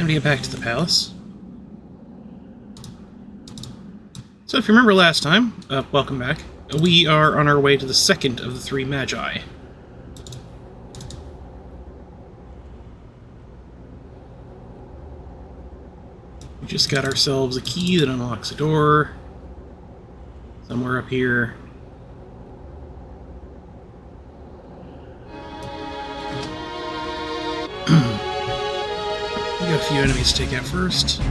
to get back to the palace. So if you remember last time, welcome back, we are on our way to the second of the 3 Magi. We just got ourselves a key that unlocks a door. Somewhere up here. We got a few enemies to take out first.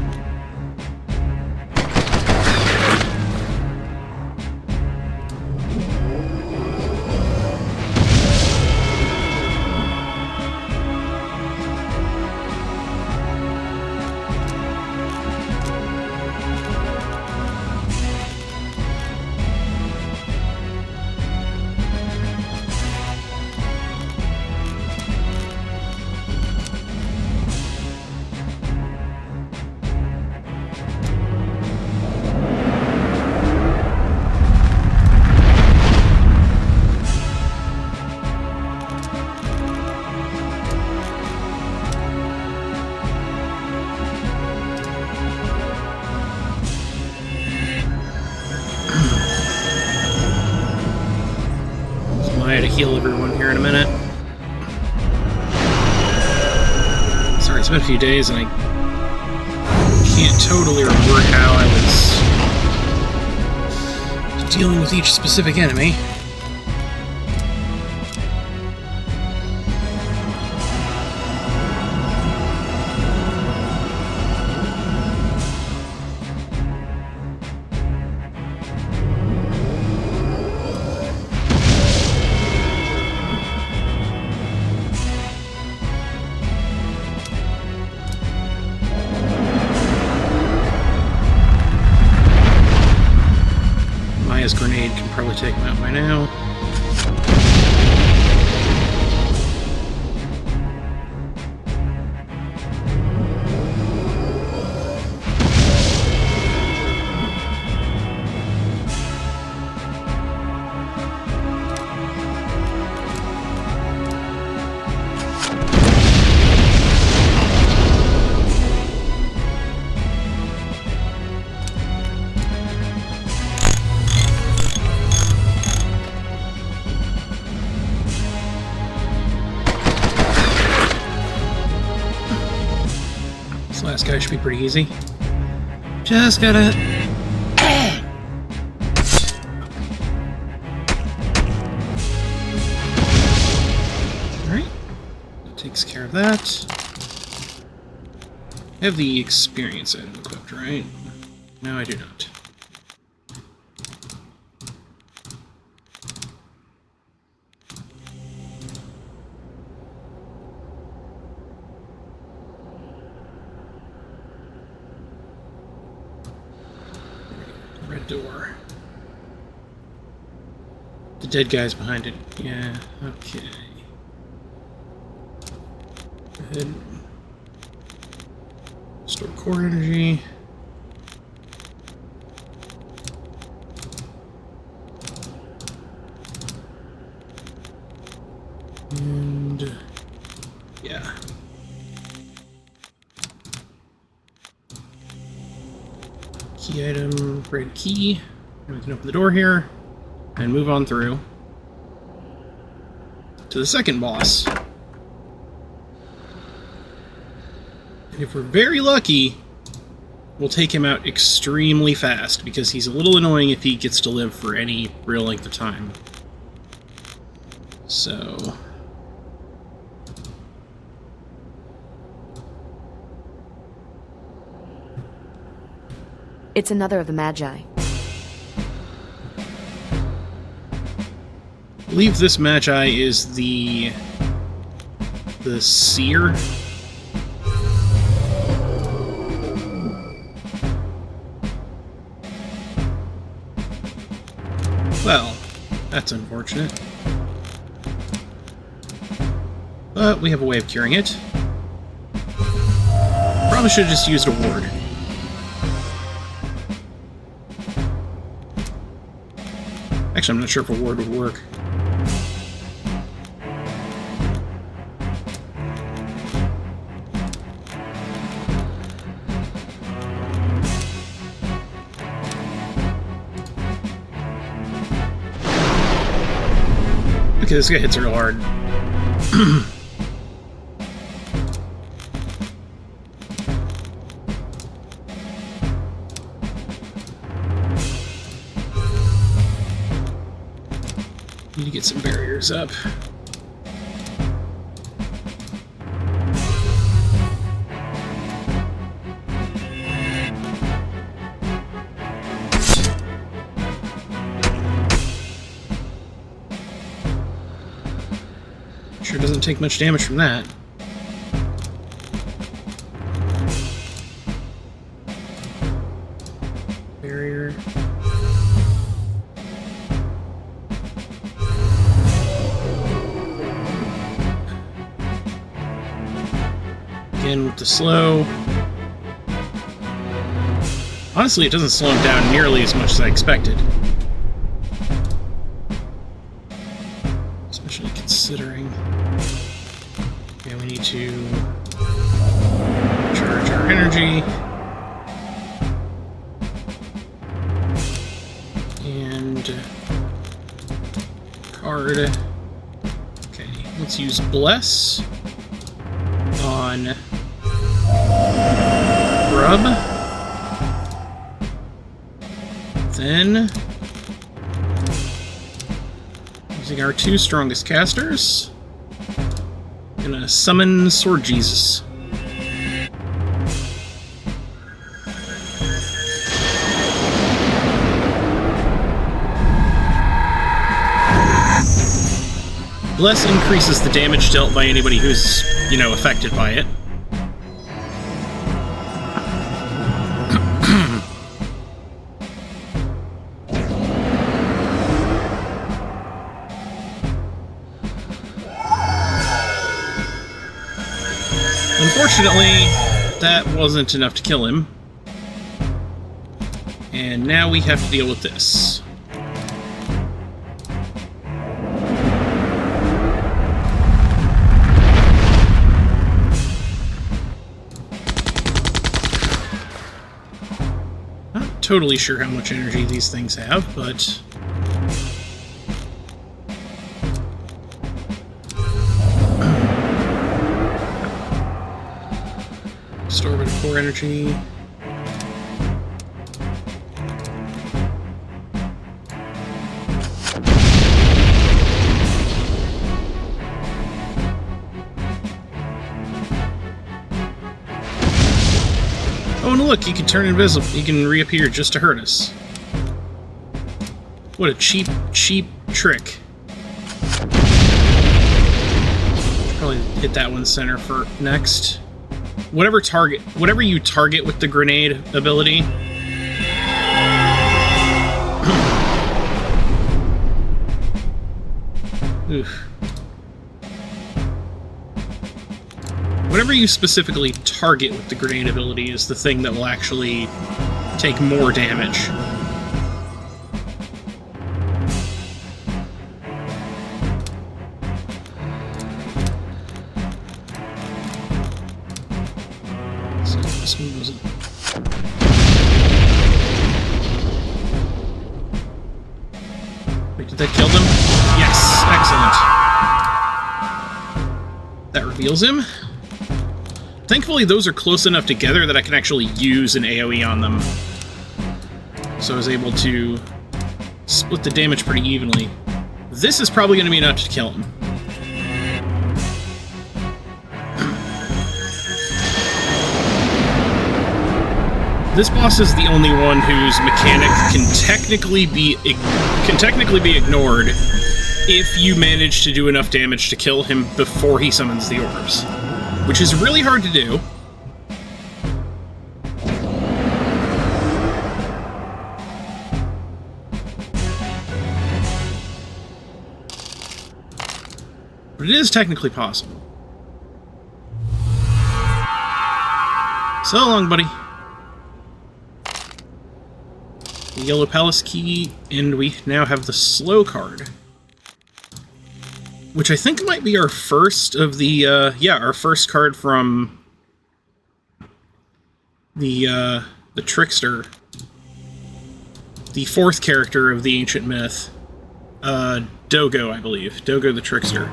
To heal everyone here in a minute. Sorry, it's been a few days and I can't totally remember how I was dealing with each specific enemy. Grenade can probably take him out by now. Last guy should be pretty easy. Just gotta... Alright. That takes care of that. I have the experience item equipped, right? No, I do not. Red door. The dead guy's behind it. Yeah, okay. Go ahead. Store core energy. And... yeah. Key item, red key. And we can open the door here and move on through to the second boss. And if we're very lucky, we'll take him out extremely fast because he's a little annoying if he gets to live for any real length of time. So... It's another of the Magi. I believe this Magi is the seer. Well, that's unfortunate. But we have a way of curing it. Probably should have just used a ward. Actually, I'm not sure if a ward would work. Okay, this guy hits real hard. Need to get some barriers up. Sure doesn't take much damage from that. Barrier. Again with the slow. Honestly, it doesn't slow him down nearly as much as I expected. Especially considering... Okay, we need to charge our energy. And... card. Okay, let's use Bless on Grub. Then, using our two strongest casters, gonna summon Sword Jesus. Bless increases the damage dealt by anybody who's, you know, affected by it. Unfortunately, that wasn't enough to kill him. And now we have to deal with this. Not totally sure how much energy these things have, but... Store a bit of core energy. Oh, and look, he can turn invisible. He can reappear just to hurt us. What a cheap, cheap trick. Probably hit that one center for next. Whatever you target with the grenade ability. Oof. Whatever you specifically target with the grenade ability is the thing that will actually take more damage. Wait, did that kill them? Yes! Excellent. That reveals him. Thankfully, those are close enough together that I can actually use an AoE on them. So I was able to split the damage pretty evenly. This is probably going to be enough to kill him. This boss is the only one whose mechanic can technically be ignored if you manage to do enough damage to kill him before he summons the orbs, which is really hard to do. But it is technically possible. So long, buddy. The yellow palace key, and we now have the slow card. Which I think might be our first of the, our first card from the Trickster. The fourth character of the ancient myth. Dogo, I believe. Dogo the Trickster.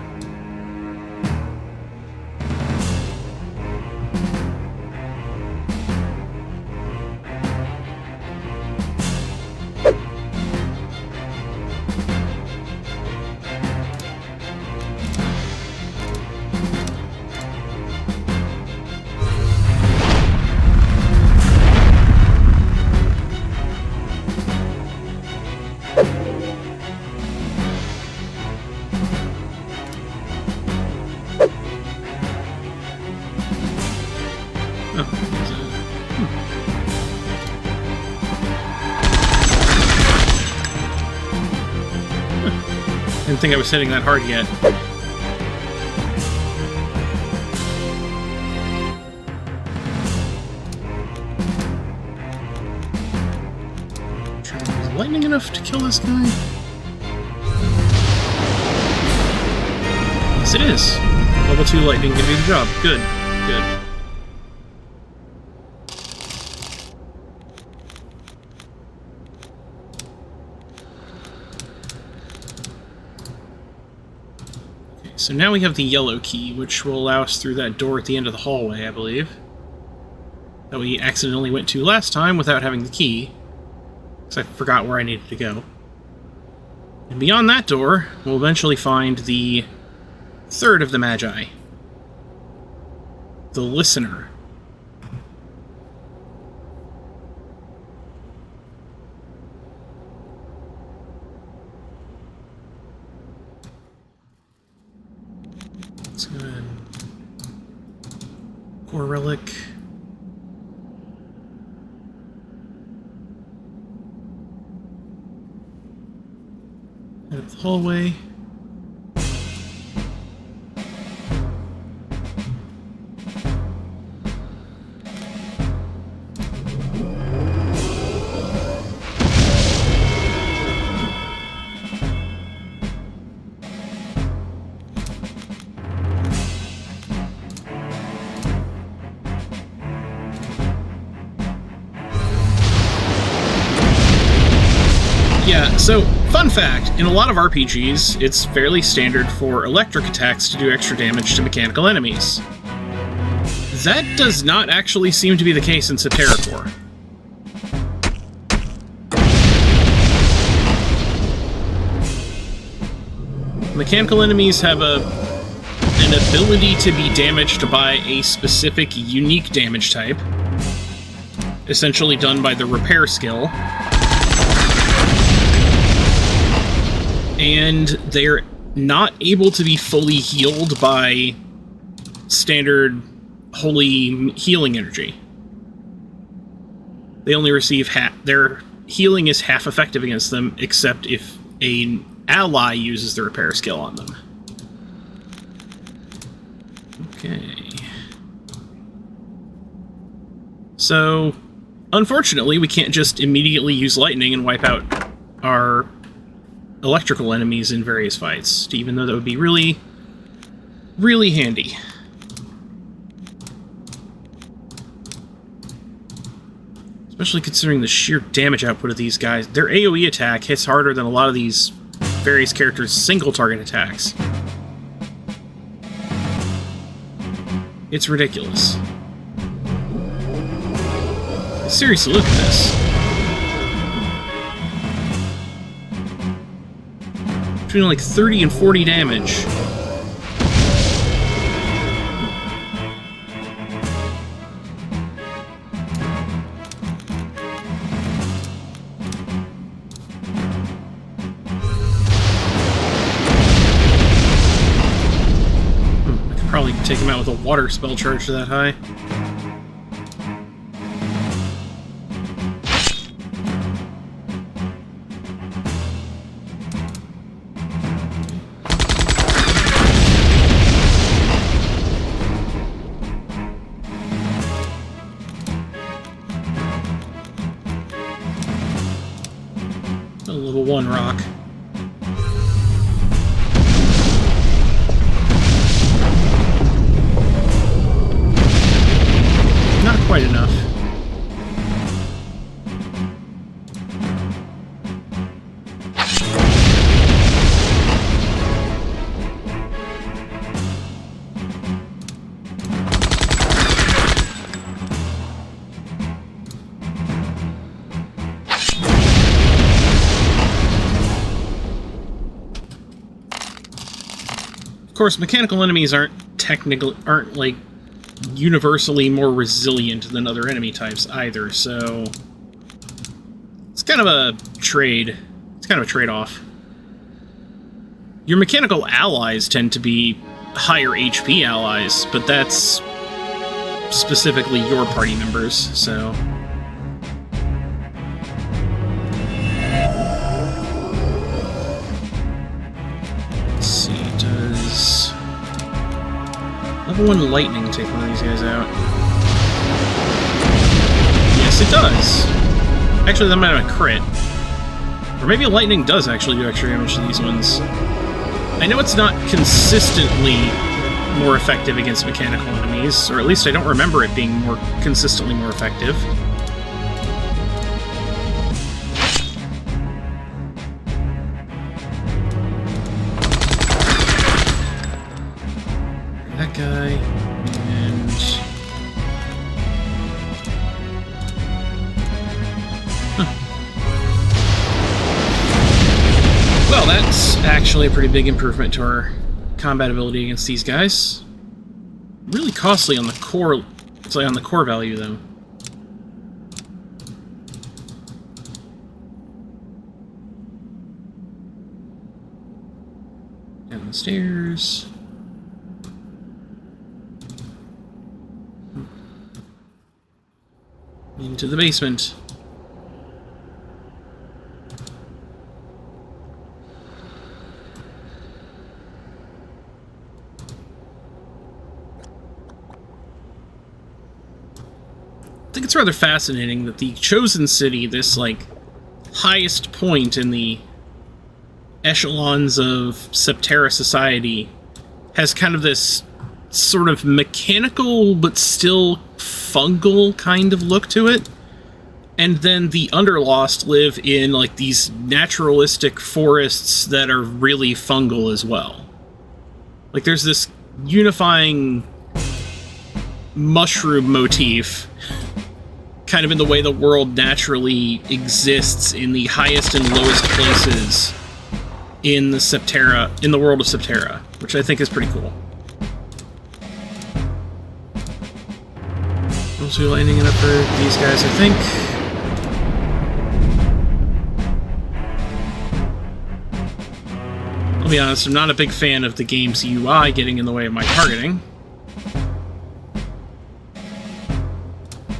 Didn't think I was hitting that hard yet. Is lightning enough to kill this guy? Yes, it is. Level 2 lightning can do the job. Good. Good. So now we have the yellow key, which will allow us through that door at the end of the hallway, I believe. That we accidentally went to last time without having the key, because I forgot where I needed to go. And beyond that door, we'll eventually find the third of the Magi. The Listener. Let's go ahead. Core relic. Head up the hallway. Yeah, so, fun fact, in a lot of RPGs, it's fairly standard for electric attacks to do extra damage to mechanical enemies. That does not actually seem to be the case in Septerra Core. Mechanical enemies have an ability to be damaged by a specific unique damage type, essentially done by the repair skill. And they're not able to be fully healed by standard holy healing energy. They only receive half. Their healing is half effective against them, except if an ally uses the repair skill on them. Okay. So, unfortunately, we can't just immediately use lightning and wipe out our electrical enemies in various fights, even though that would be really, really handy. Especially considering the sheer damage output of these guys. Their AoE attack hits harder than a lot of these various characters' single-target attacks. It's ridiculous. Seriously, look at this. Between like 30 and 40 damage. I could probably take him out with a water spell charge that high. Level 1 rock. Not quite enough. course, mechanical enemies aren't like universally more resilient than other enemy types either, so it's kind of a trade. It's kind of a trade-off. Your mechanical allies tend to be higher HP allies, but that's specifically your party members, so... Let's see, does... Level 1 lightning take one of these guys out? Yes, it does! Actually, that might have been a crit. Or maybe lightning does actually do extra damage to these ones. I know it's not consistently more effective against mechanical enemies, or at least I don't remember it being more consistently more effective. That guy, and... Well, that's actually a pretty big improvement to our combat ability against these guys. Really costly on the core. It's like on the core value, though. Down the stairs. Into the basement. I think it's rather fascinating that the Chosen City, this, like, highest point in the echelons of Septerra society, has kind of this sort of mechanical but still fungal kind of look to it. And then the Underlost live in, like, these naturalistic forests that are really fungal as well. Like, there's this unifying mushroom motif kind of in the way the world naturally exists in the highest and lowest places in the Septerra, in the world of Septerra, which I think is pretty cool. Also lining it up for these guys, I think. I'll be honest, I'm not a big fan of the game's UI getting in the way of my targeting.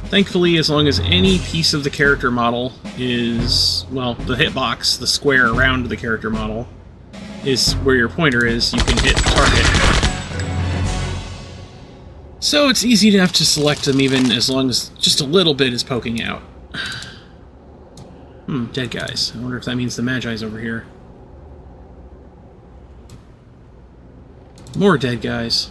Thankfully, as long as any piece of the character model is, well, the hitbox, the square around the character model, is where your pointer is, you can hit target. So it's easy enough to select them even as long as just a little bit is poking out. Dead guys. I wonder if that means the Magi's over here. More dead guys.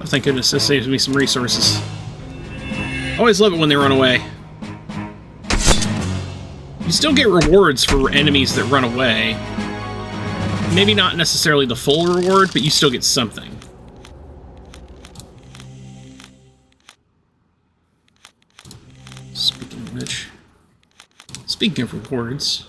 Thank goodness, this saves me some resources. Always love it when they run away. You still get rewards for enemies that run away. Maybe not necessarily the full reward, but you still get something. Speaking of which... Speaking of rewards...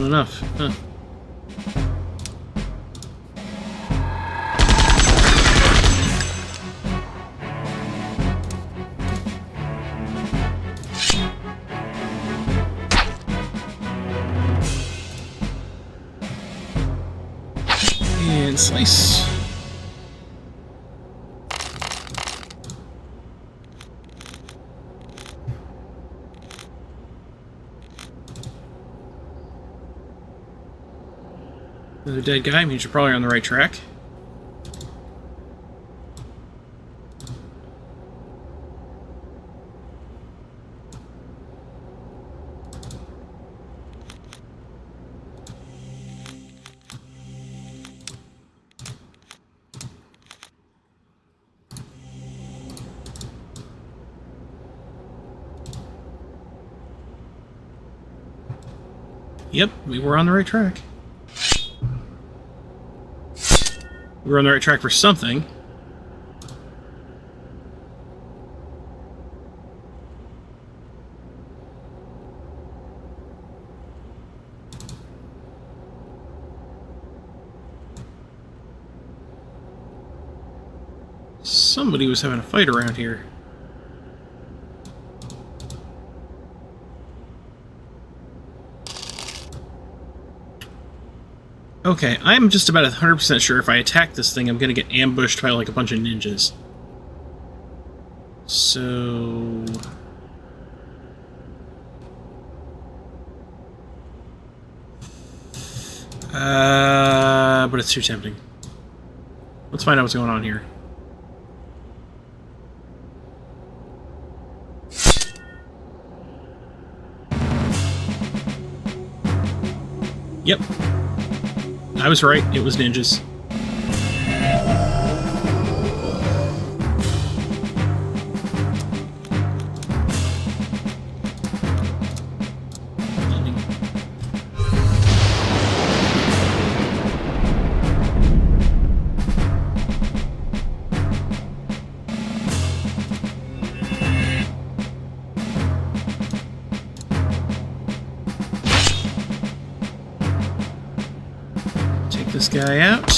wasn't enough. Huh. And slice. Another dead guy means you're probably on the right track. Yep, we were on the right track. We were on the right track for something. Somebody was having a fight around here. Okay, I'm just about 100% sure if I attack this thing, I'm gonna get ambushed by like a bunch of ninjas. So... but it's too tempting. Let's find out what's going on here. Yep. I was right, it was ninjas. This guy out.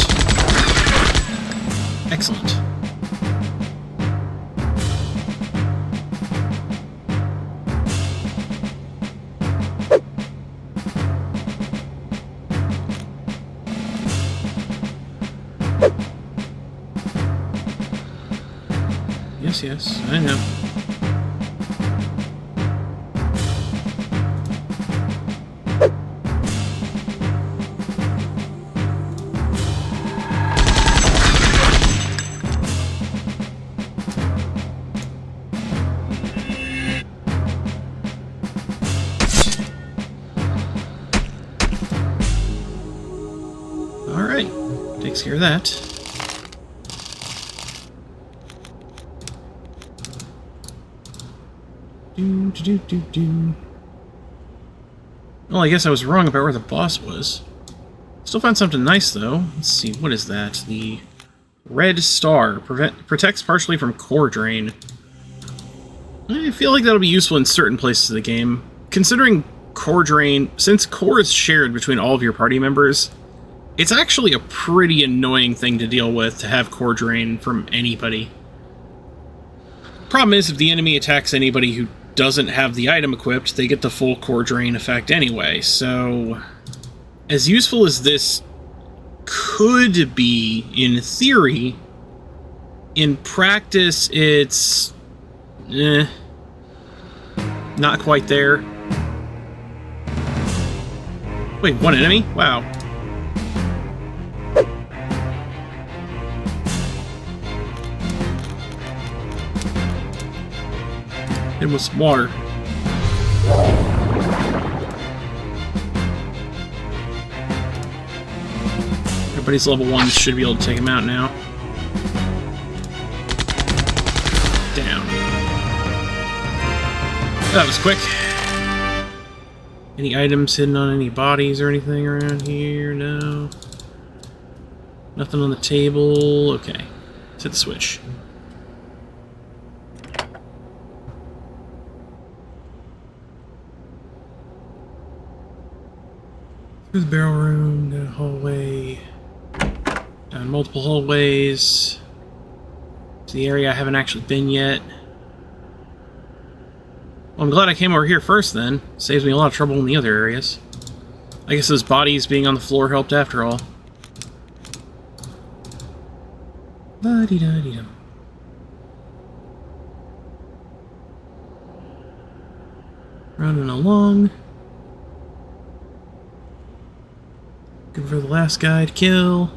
Excellent. Yes, yes, I know. Takes care of that. Well, I guess I was wrong about where the boss was. Still found something nice, though. Let's see, what is that? The red star. Protects partially from core drain. I feel like that'll be useful in certain places of the game. Considering core drain, since core is shared between all of your party members, it's actually a pretty annoying thing to deal with to have core drain from anybody. Problem is, if the enemy attacks anybody who doesn't have the item equipped, they get the full core drain effect anyway, so... As useful as this could be, in theory, in practice, it's... not quite there. Wait, one enemy? Wow. Hit him with some water. Everybody's level 1 should be able to take him out now. Down. That was quick. Any items hidden on any bodies or anything around here? No. Nothing on the table. Okay. Let's hit the switch. Through the barrel room, down a hallway, down multiple hallways, to the area I haven't actually been yet. Well, I'm glad I came over here first then. Saves me a lot of trouble in the other areas. I guess those bodies being on the floor helped after all. La-dee-da-dee-da. Running along. Looking for the last guy to kill.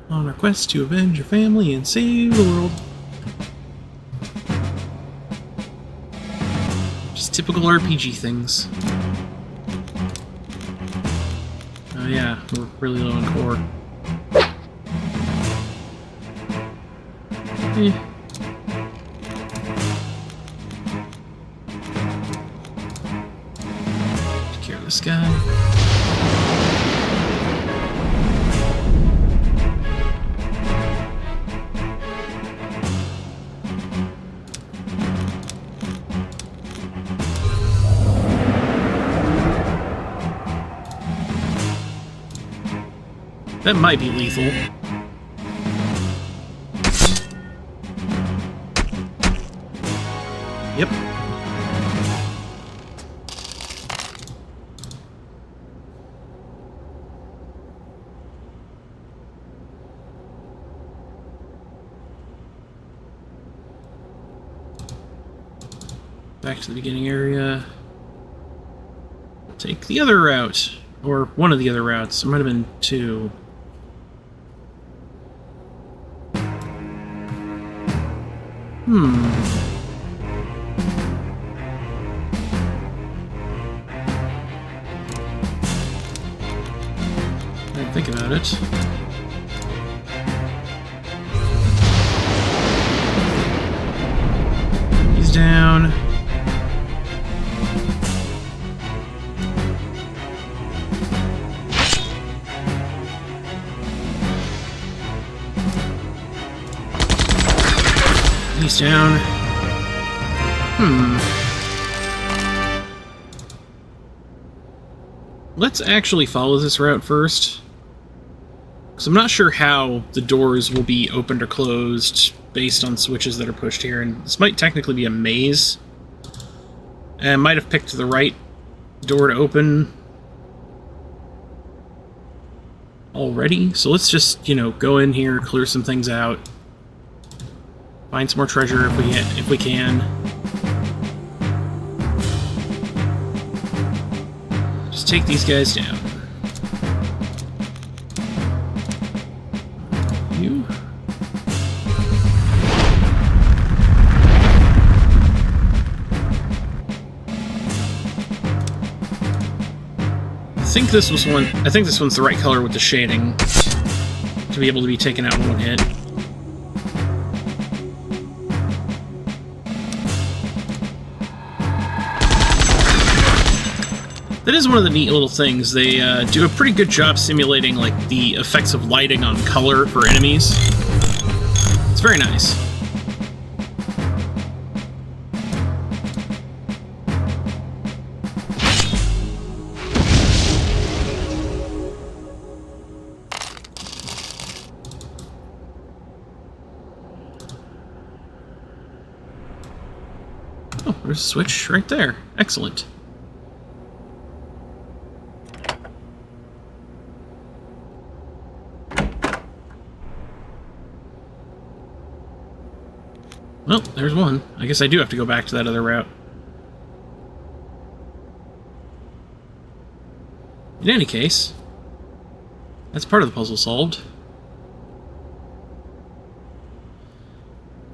On our quest to avenge your family and save the world. Just typical RPG things. Oh yeah, we're really low on core. Take care of this guy. That might be lethal. Yep. Back to the beginning area. Take the other route. Or one of the other routes. There might have been two. I didn't think about it. He's down. He's down. Let's actually follow this route first. Because I'm not sure how the doors will be opened or closed based on switches that are pushed here. And this might technically be a maze. And I might have picked the right door to open already. So let's just, you know, go in here, clear some things out. Find some more treasure if we can. Just take these guys down. You. I think this was one. I think this one's the right color with the shading to be able to be taken out in one hit. That is one of the neat little things. They do a pretty good job simulating like the effects of lighting on color for enemies. It's very nice. Oh, there's a switch right there. Excellent. Well, there's one. I guess I do have to go back to that other route. In any case, that's part of the puzzle solved.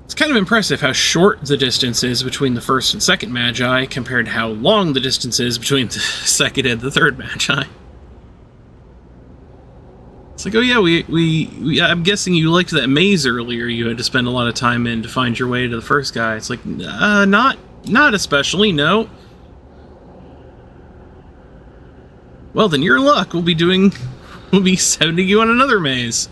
It's kind of impressive how short the distance is between the first and second Magi compared to how long the distance is between the second and the third Magi. It's like, oh yeah, I'm guessing you liked that maze earlier you had to spend a lot of time in to find your way to the first guy. It's like, not especially, no. Well, then you're in luck. We'll be sending you on another maze.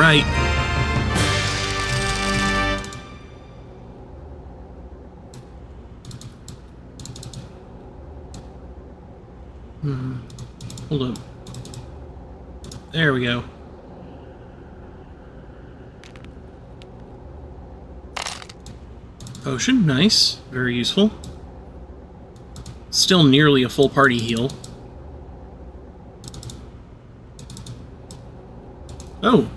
right. Hold up. There we go. Potion, nice. Very useful. Still nearly a full party heal. Oh,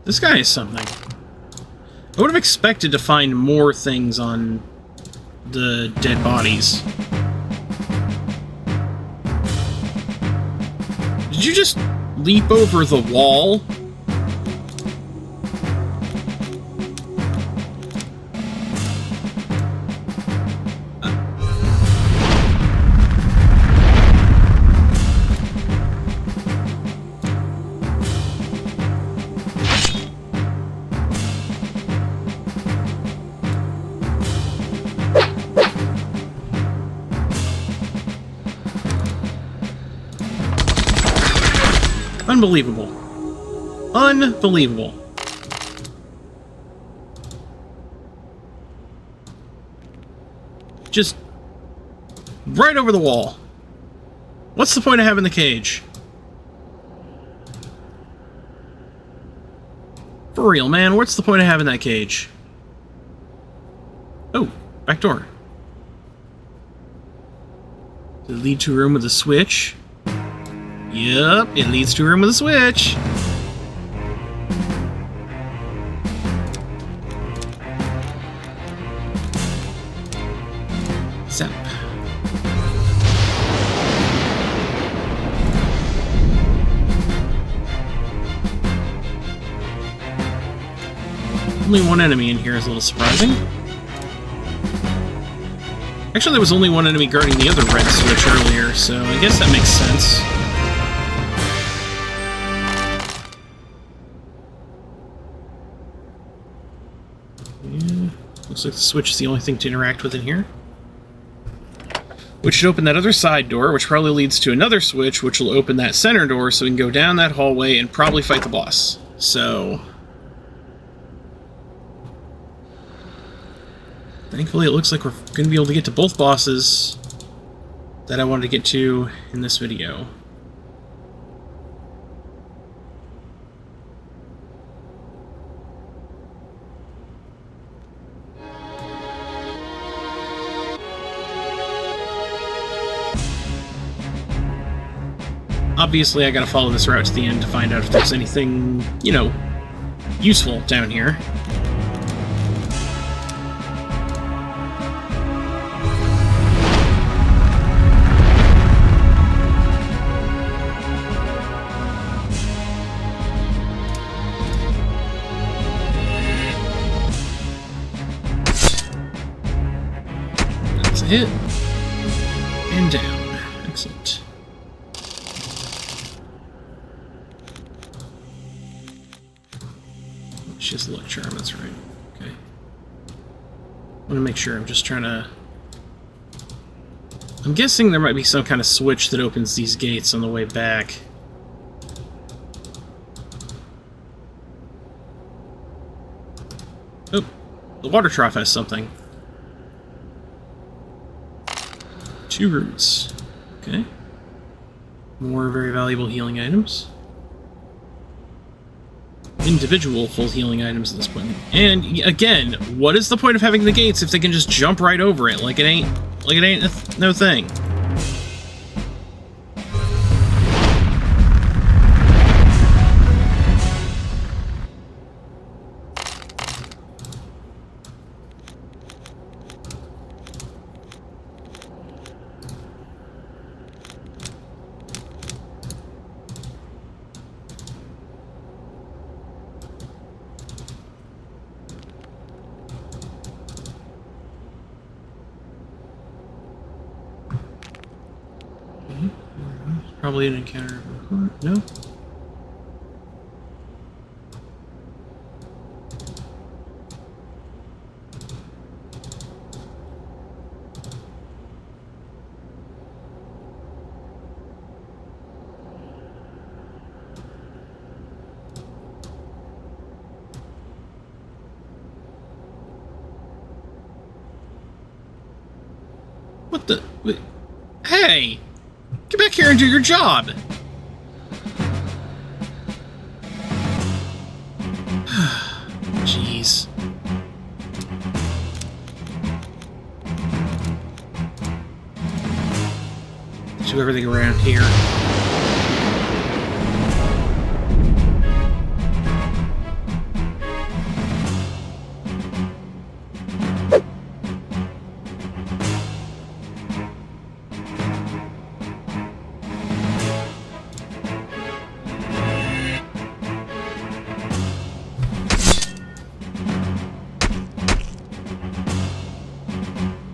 this guy is something. I would have expected to find more things on the dead bodies. Did you just leap over the wall? Unbelievable. Unbelievable. Just right over the wall. What's the point of having the cage? For real, man, what's the point of having that cage? Oh, back door. Does it lead to a room with a switch? Yep, it leads to a room with a switch. Zap. Only one enemy in here is a little surprising. Actually, there was only one enemy guarding the other red switch earlier, so I guess that makes sense. Looks like the switch is the only thing to interact with in here. Which should open that other side door, which probably leads to another switch, which will open that center door, so we can go down that hallway and probably fight the boss. So... thankfully, it looks like we're going to be able to get to both bosses that I wanted to get to in this video. Obviously, I gotta follow this route to the end to find out if there's anything, you know, useful down here. That's a hit. And down. Excellent. She has luck charm, that's right. Okay. I want to make sure, I'm just trying to... I'm guessing there might be some kind of switch that opens these gates on the way back. Oh, the water trough has something. 2 roots. Okay. More very valuable healing items. Individual full healing items at this point. And again, what is the point of having the gates if they can just jump right over it? Like it ain't no thing. Probably an encounter. No? the... Hey! Get back here and do your job! Jeez. Do everything around here.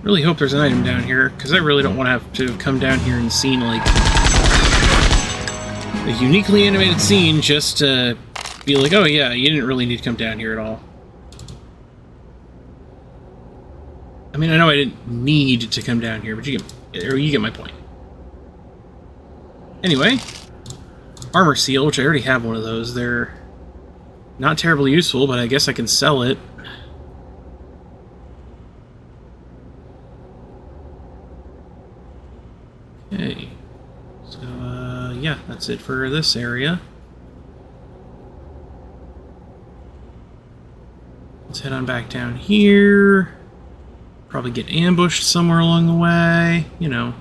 Really hope there's an item down here, because I really don't want to have to come down here and see, like, a uniquely animated scene just to be like, oh yeah, you didn't really need to come down here at all. I mean, I know I didn't need to come down here, but you get my point. Anyway, armor seal, which I already have one of those. They're not terribly useful, but I guess I can sell it. Okay, so yeah, that's it for this area. Let's head on back down here. Probably get ambushed somewhere along the way, you know.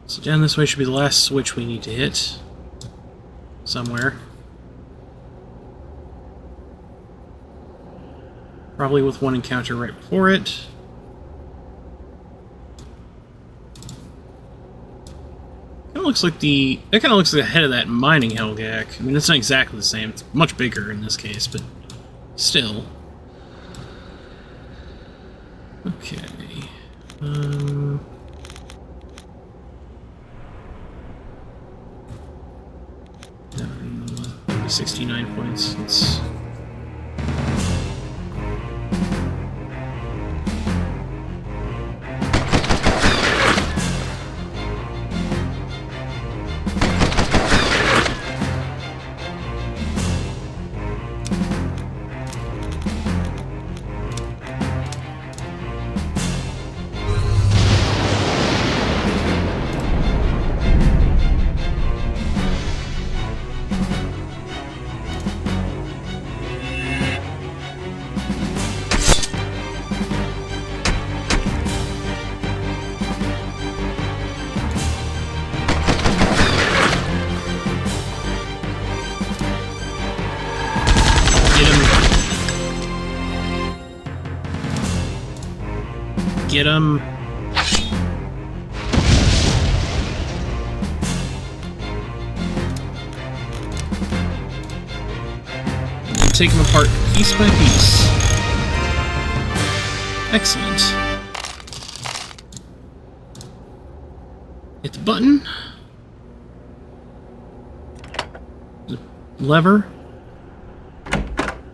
So down this way should be the last switch we need to hit. Somewhere. Probably with one encounter right before it. That looks like that kind of looks like the head of that mining Helgak. I mean, it's not exactly the same. It's much bigger in this case, but still. Okay. No, 69 points. Let's... Get him. Take him apart piece by piece. Excellent. Hit the button. The lever.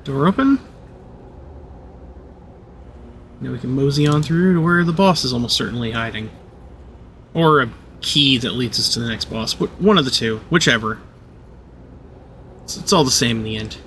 Door open. Now we can mosey on through to where the boss is almost certainly hiding. Or a key that leads us to the next boss. One of the two. Whichever. It's all the same in the end.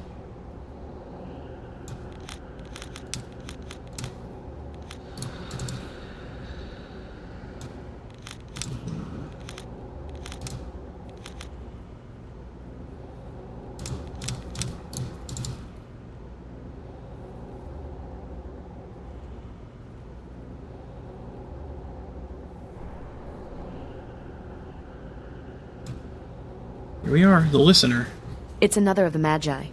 Here we are, the listener. It's another of the Magi.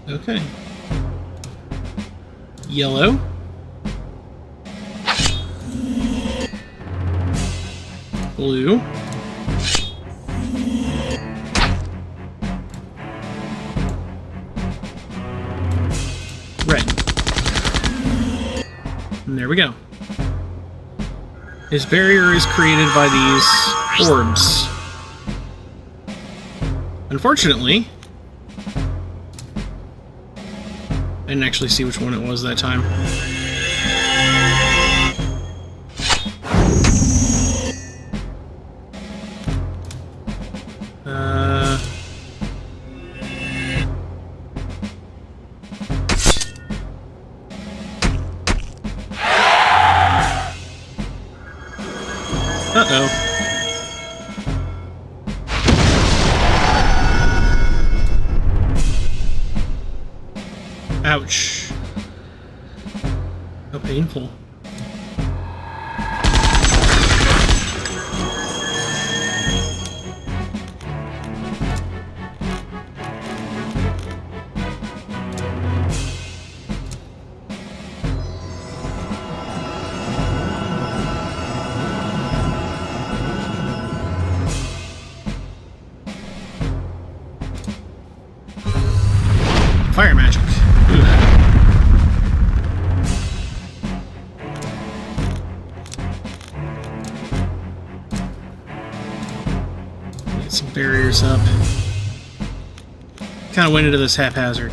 Okay. Yellow. Blue. Red. And there we go. His barrier is created by these orbs. Unfortunately, I didn't actually see which one it was that time. Uh-oh. Ouch. How painful. Fire magic. Get some barriers up. Kind of went into this haphazard.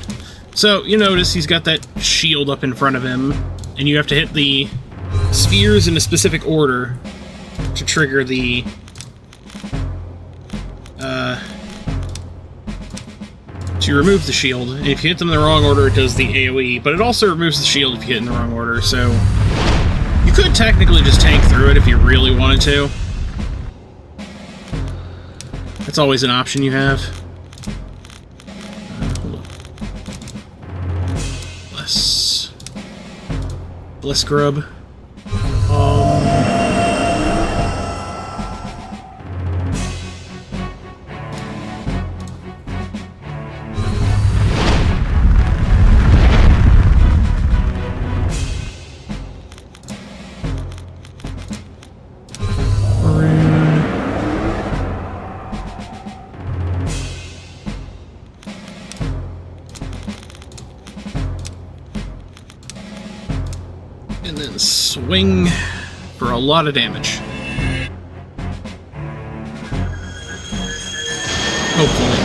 So, you notice he's got that shield up in front of him, and you have to hit the spheres in a specific order to trigger the to remove the shield. And if you hit them in the wrong order, it does the AoE, but it also removes the shield if you hit in the wrong order, so you could technically just tank through it if you really wanted to. That's always an option you have. Hold on. Bless grub. And then swing for a lot of damage. Hopefully.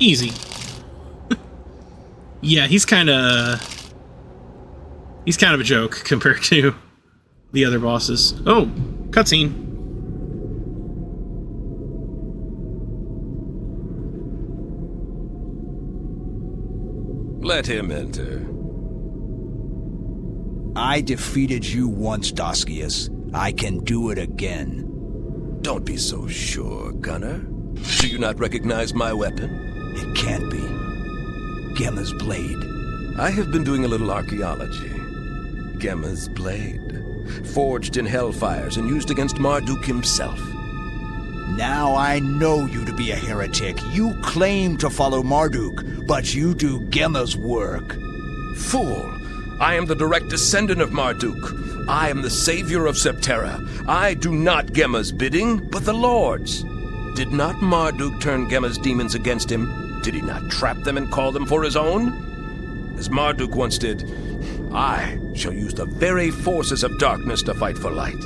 Easy. Yeah, he's kind of a joke compared to the other bosses. Oh, cutscene. Let him enter. I defeated you once, Doskias. I can do it again. Don't be so sure, Gunnar. Do you not recognize my weapon? It can't be. Gemma's blade. I have been doing a little archaeology. Gemma's blade. Forged in hellfires and used against Marduk himself. Now I know you to be a heretic. You claim to follow Marduk, but you do Gemma's work. Fool! I am the direct descendant of Marduk. I am the savior of Septerra. I do not Gemma's bidding, but the Lord's. Did not Marduk turn Gemma's demons against him? Did he not trap them and call them for his own? As Marduk once did, I shall use the very forces of darkness to fight for light.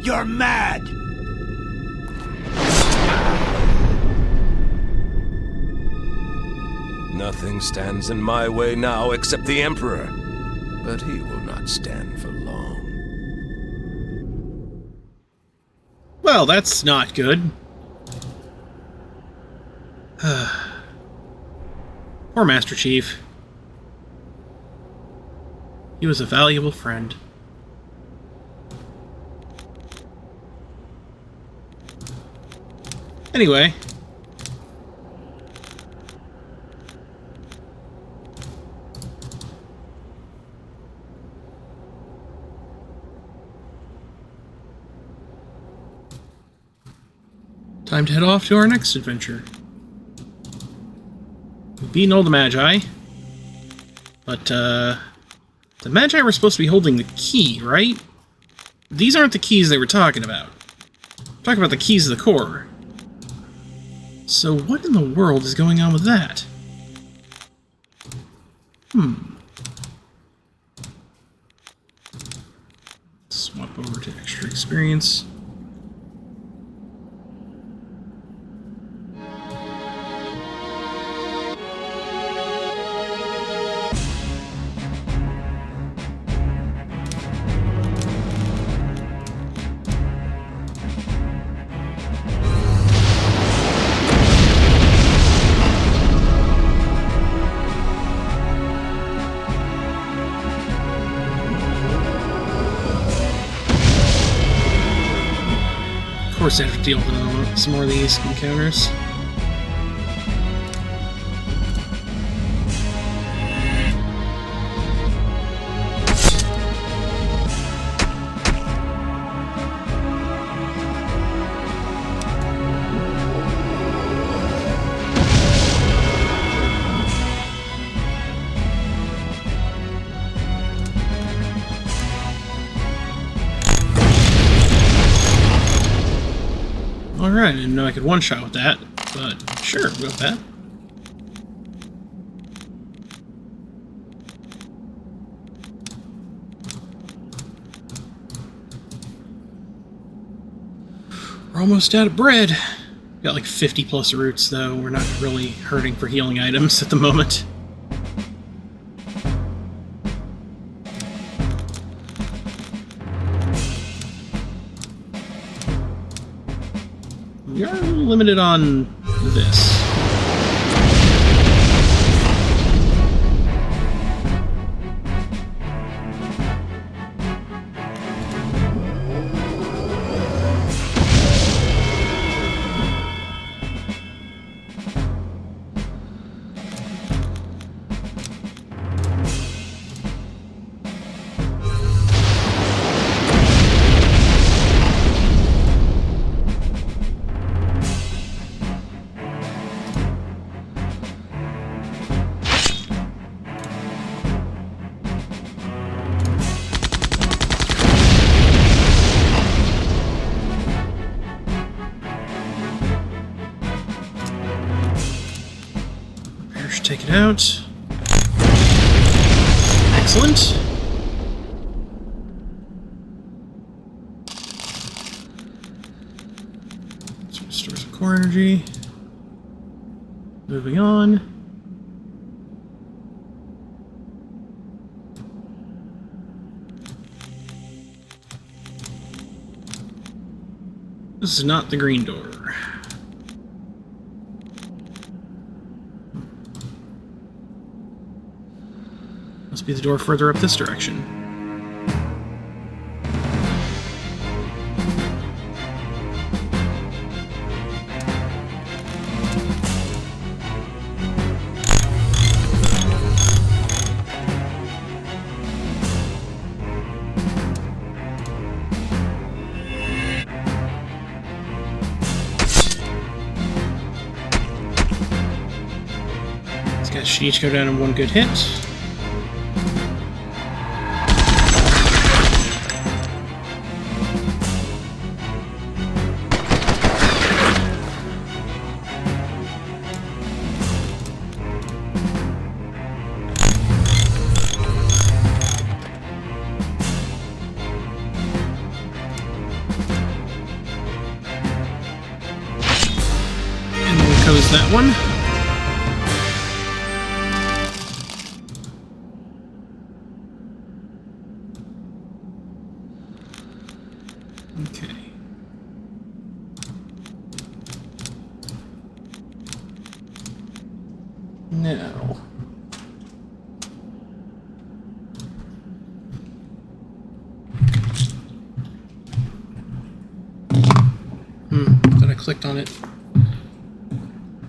You're mad! Nothing stands in my way now except the Emperor, but he will not stand for long. Well, that's not good. Poor Master Chief. He was a valuable friend. Anyway. Time to head off to our next adventure. We've beaten all the Magi. But, the Magi were supposed to be holding the key, right? These aren't the keys they were talking about. I'm talking about the keys of the core. So what in the world is going on with that? Swap over to extra experience. Of course I have to deal with some more of these encounters. Alright, I didn't know I could one-shot with that, but sure, we'll go with that. We're almost out of bread. Got like 50 plus roots, though. We're not really hurting for healing items at the moment. We are limited on this. Take it out. Excellent. Let's restore some core energy. Moving on. This is not the green door. Must be the door further up this direction. These guys should each go down in one good hit. That one. Okay. Now. Thought I clicked on it.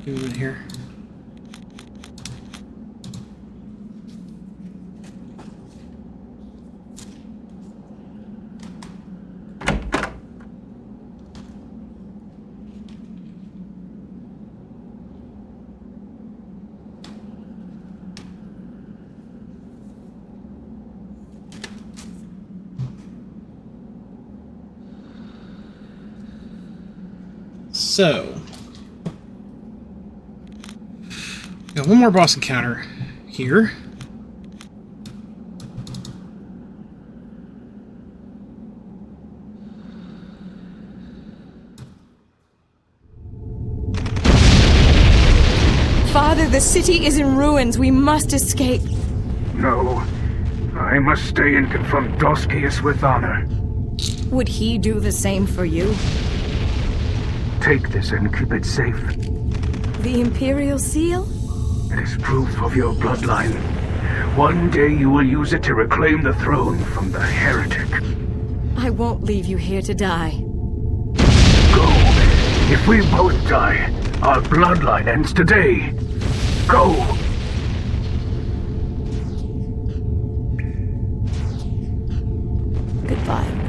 Move in here. So, got one more boss encounter here. Father, the city is in ruins. We must escape. No. I must stay and confront Doskias with honor. Would he do the same for you? Take this and keep it safe. The Imperial Seal? It is proof of your bloodline. One day you will use it to reclaim the throne from the heretic. I won't leave you here to die. Go. If we both die, our bloodline ends today. Go. Goodbye, Father.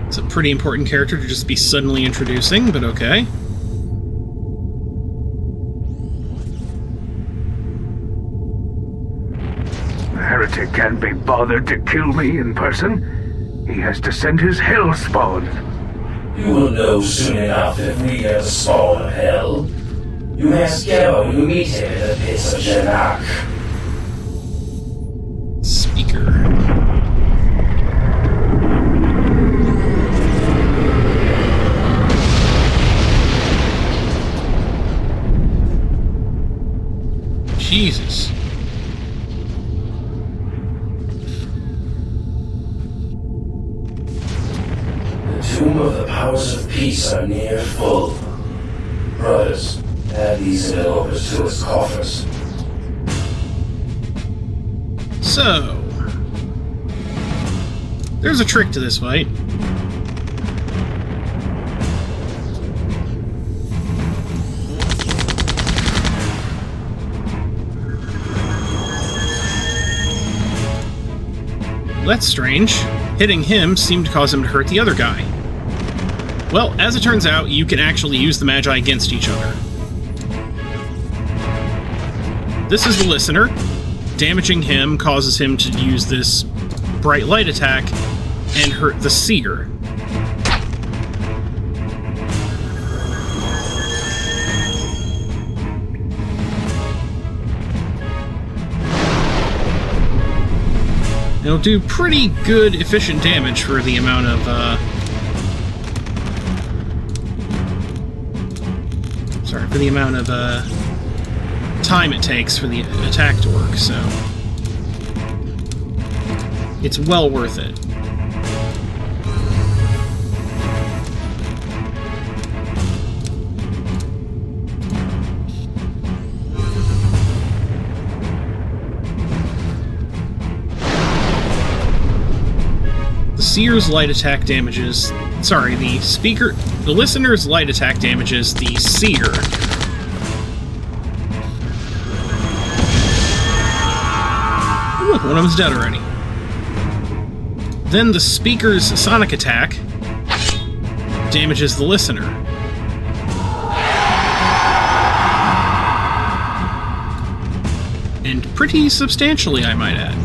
It's a pretty important character to just be suddenly introducing, but okay. The heretic can't be bothered to kill me in person. He has to send his hell spawn. You will know soon enough if we are the spawn of hell. You ask Gemma when you meet him in the pits of Janak. Speaker. Jesus. The tomb of the powers of peace are near full. Brothers, add these interlopers to its coffers. So, there's a trick to this fight. That's strange. Hitting him seemed to cause him to hurt the other guy. Well, as it turns out, you can actually use the Magi against each other. This is the Listener. Damaging him causes him to use this bright light attack and hurt the Seer. It'll do pretty good, efficient damage for the amount of, for the amount of, time it takes for the attack to work, so it's well worth it. The Seer's light attack damages... Sorry, the Listener's light attack damages the Seer. Look, one of them's dead already. Then the Speaker's sonic attack damages the Listener. And pretty substantially, I might add.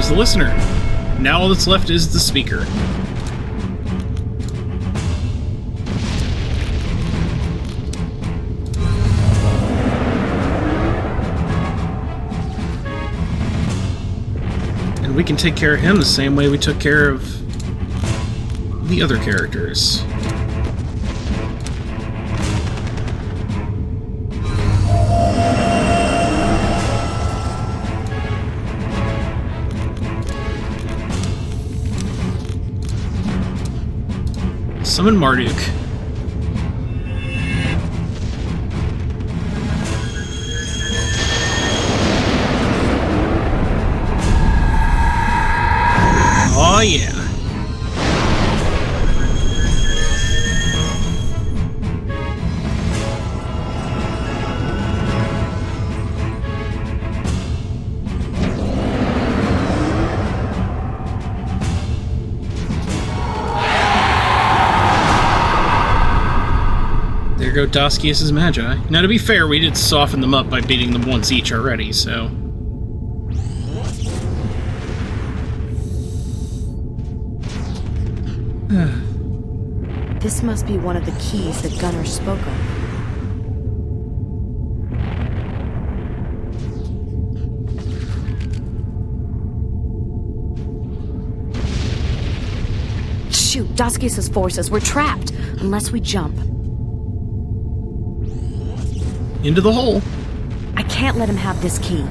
The Listener. Now all that's left is the Speaker. And we can take care of him the same way we took care of the other characters. Summon Marduk. Oh yeah. go Doskias' Magi. Now, to be fair, we did soften them up by beating them once each already, so... This must be one of the keys that Gunnar spoke of. Shoot, Doskias' forces. We're trapped, unless we jump. Into the hole. I can't let him have this key.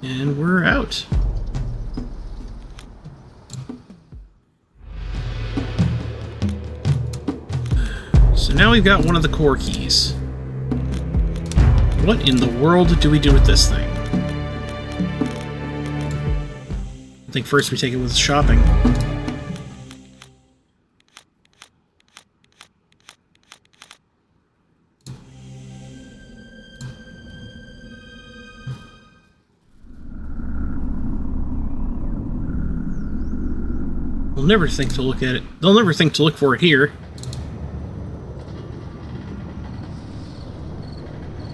And we're out. So now we've got one of the core keys. What in the world do we do with this thing? I think first we take it with shopping. They'll never think to look at it. They'll never think to look for it here.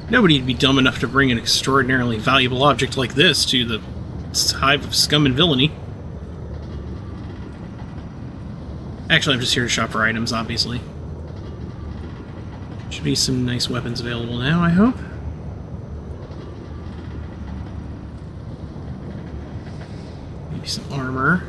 Nobody'd be dumb enough to bring an extraordinarily valuable object like this to the hive of scum and villainy. Actually, I'm just here to shop for items, obviously. Should be some nice weapons available now, I hope. Maybe some armor.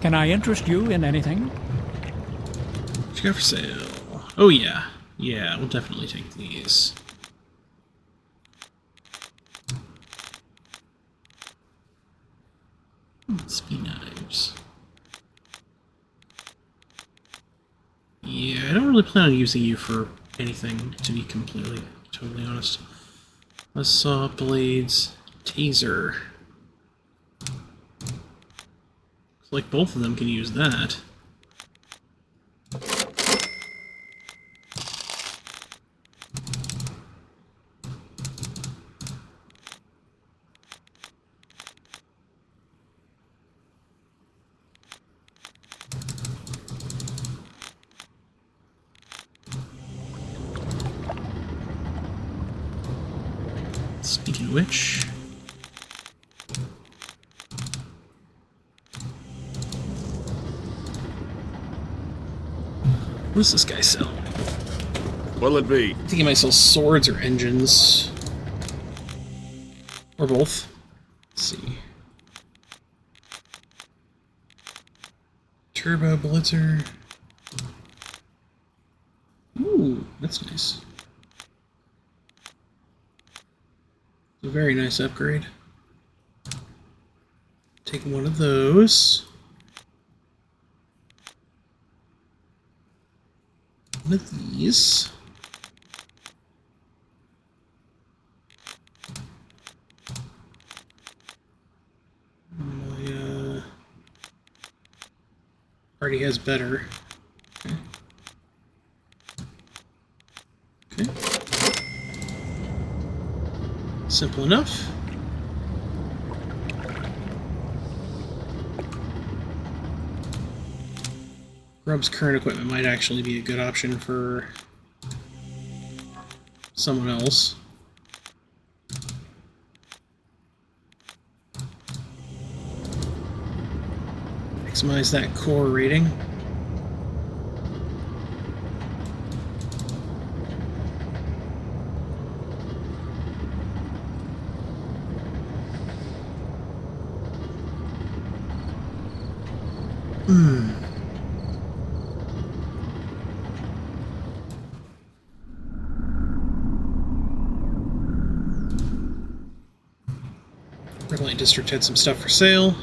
Can I interest you in anything? What you got for sale? Oh yeah. Yeah, we'll definitely take these. Speed knives. Yeah, I don't really plan on using you for anything, to be totally honest. Saw blades, taser. Looks like both of them can use that. Speaking of which... what does this guy sell? What'll it be? I think he might sell swords or engines. Or both. Let's see. Turbo Blitzer. Ooh, that's nice. A very nice upgrade. Take one of those. One of these. My, already has better. Okay. Okay. Simple enough. Grubb's current equipment might actually be a good option for someone else. Maximize that core rating. Red Light District had some stuff for sale.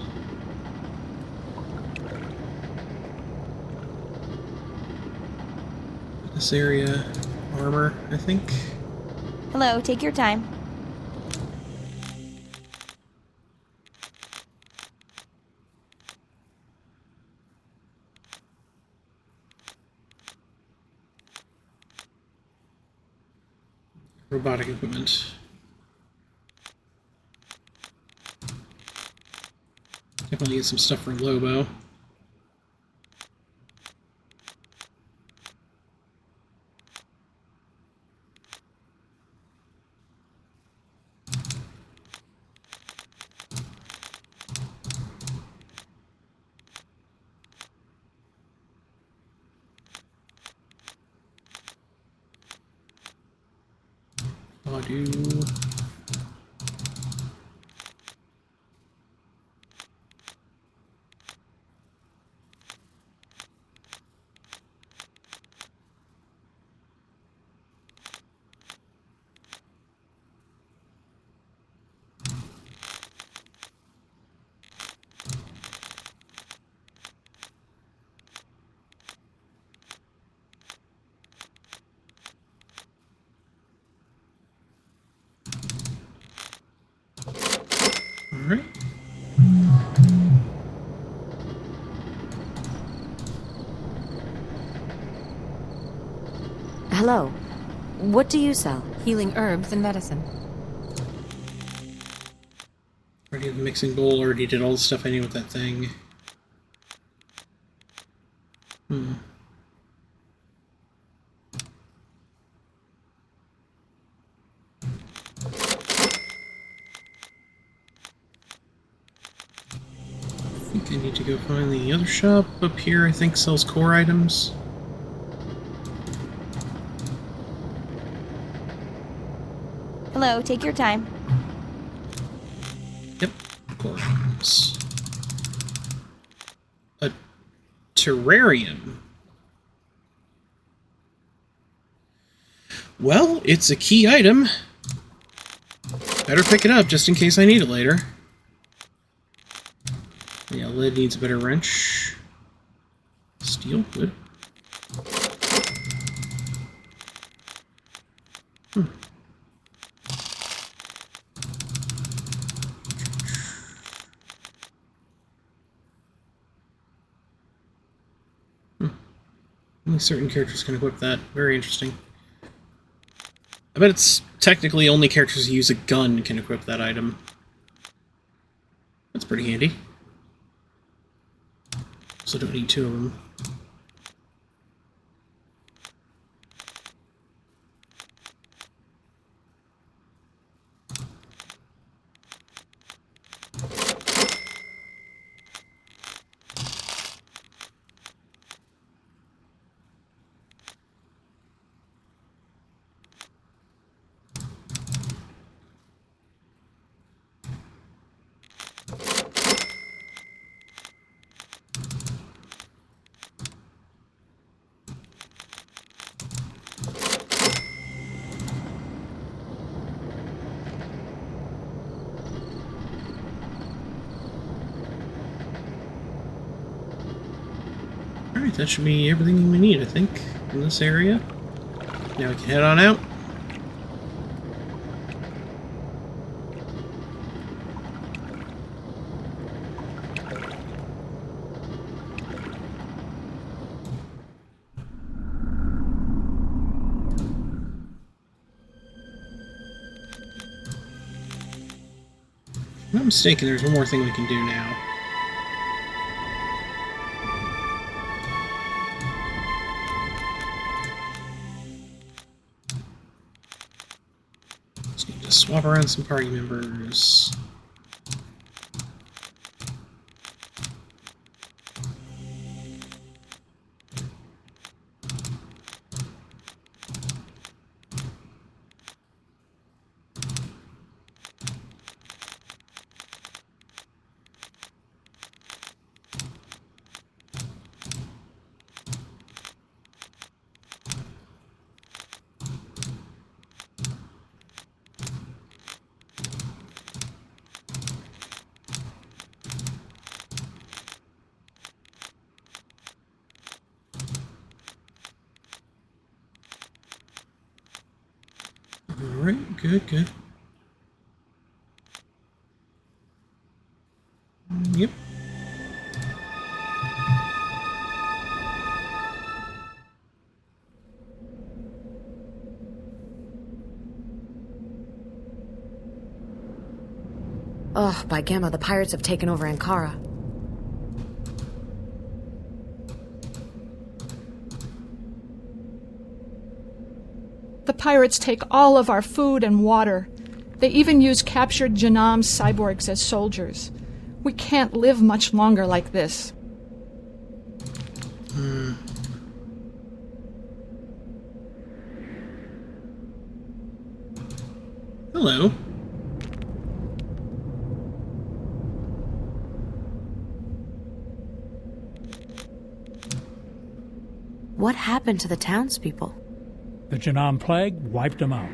This area, armor, I think. Hello, take your time. Robotic equipment. Definitely get some stuff for Lobo. Badu. Alright. Hello. What do you sell? Healing herbs and medicine. Already had the mixing bowl, already did all the stuff I need with that thing. I think I need to go find the other shop up here, I think sells core items. Hello, take your time. Yep, core items. A terrarium. Well, it's a key item. Better pick it up just in case I need it later. Yeah, lead needs a better wrench. Steel, good. Only certain characters can equip that. Very interesting. I bet it's technically only characters who use a gun can equip that item. That's pretty handy. So don't need two of them. Alright, that should be everything we need, I think, in this area. Now we can head on out. If I'm not mistaken, there's one more thing we can do now. Just need to swap around some party members. good, good. Yep. Ugh, by Gemma, the pirates have taken over Ankara. The pirates take all of our food and water. They even use captured Janam cyborgs as soldiers. We can't live much longer like this. Hello. What happened to the townspeople? The Janam Plague wiped them out.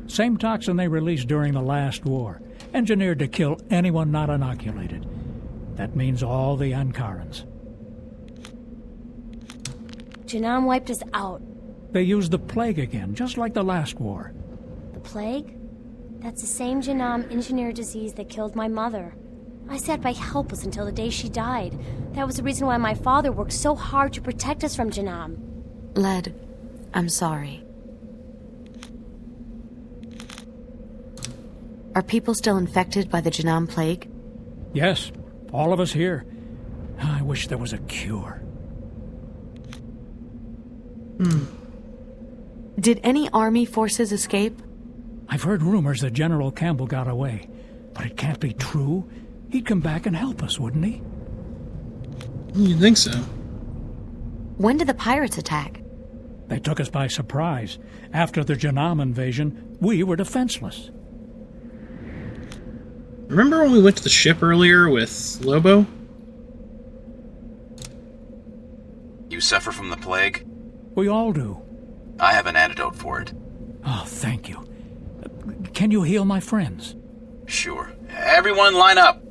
Same toxin they released during the last war, engineered to kill anyone not inoculated. That means all the Ankarans. Janam wiped us out. They used the plague again, just like the last war. The plague? That's the same Janam engineered disease that killed my mother. I sat by helpless until the day she died. That was the reason why my father worked so hard to protect us from Janam. Led, I'm sorry. Are people still infected by the Janam plague? Yes, all of us here. I wish there was a cure. Did any army forces escape? I've heard rumors that General Campbell got away, but it can't be true. He'd come back and help us, wouldn't he? You'd think so. When did the pirates attack? They took us by surprise. After the Janam invasion, we were defenseless. Remember when we went to the ship earlier with Lobo? You suffer from the plague? We all do. I have an antidote for it. Oh, thank you. Can you heal my friends? Sure. Everyone line up!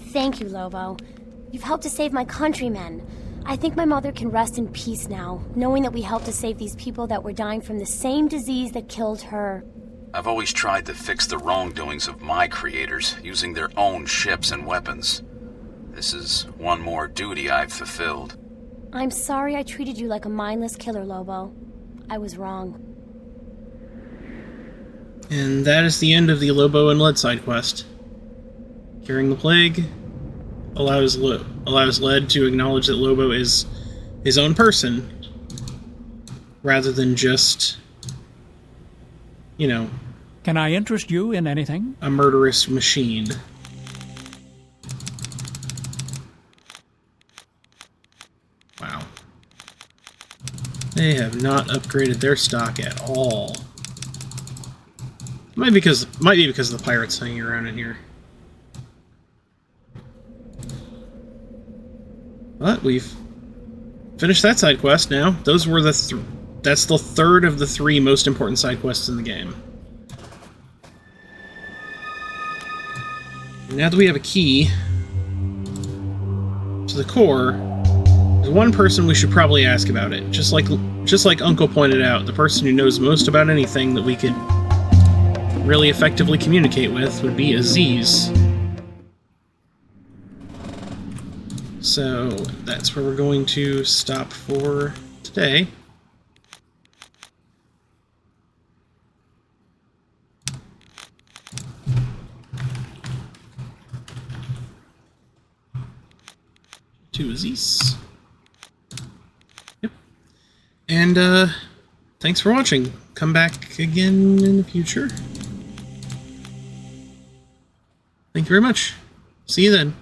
Thank you, Lobo. You've helped to save my countrymen. I think my mother can rest in peace now, knowing that we helped to save these people that were dying from the same disease that killed her. I've always tried to fix the wrongdoings of my creators, using their own ships and weapons. This is one more duty I've fulfilled. I'm sorry I treated you like a mindless killer, Lobo. I was wrong. And that is the end of the Lobo and Led side quest. Curing the plague allows Led to acknowledge that Lobo is his own person, rather than just, you know... Can I interest you in anything? A murderous machine. Wow. They have not upgraded their stock at all. Might be because of the pirates hanging around in here. But we've finished that side quest now. Those were that's the third of the 3 most important side quests in the game. Now that we have a key to the core, there's one person we should probably ask about it. Just like Uncle pointed out, the person who knows most about anything that we could really effectively communicate with would be Aziz. So that's where we're going to stop for today. To Aziz. Yep. And thanks for watching. Come back again in the future. Thank you very much. See you then.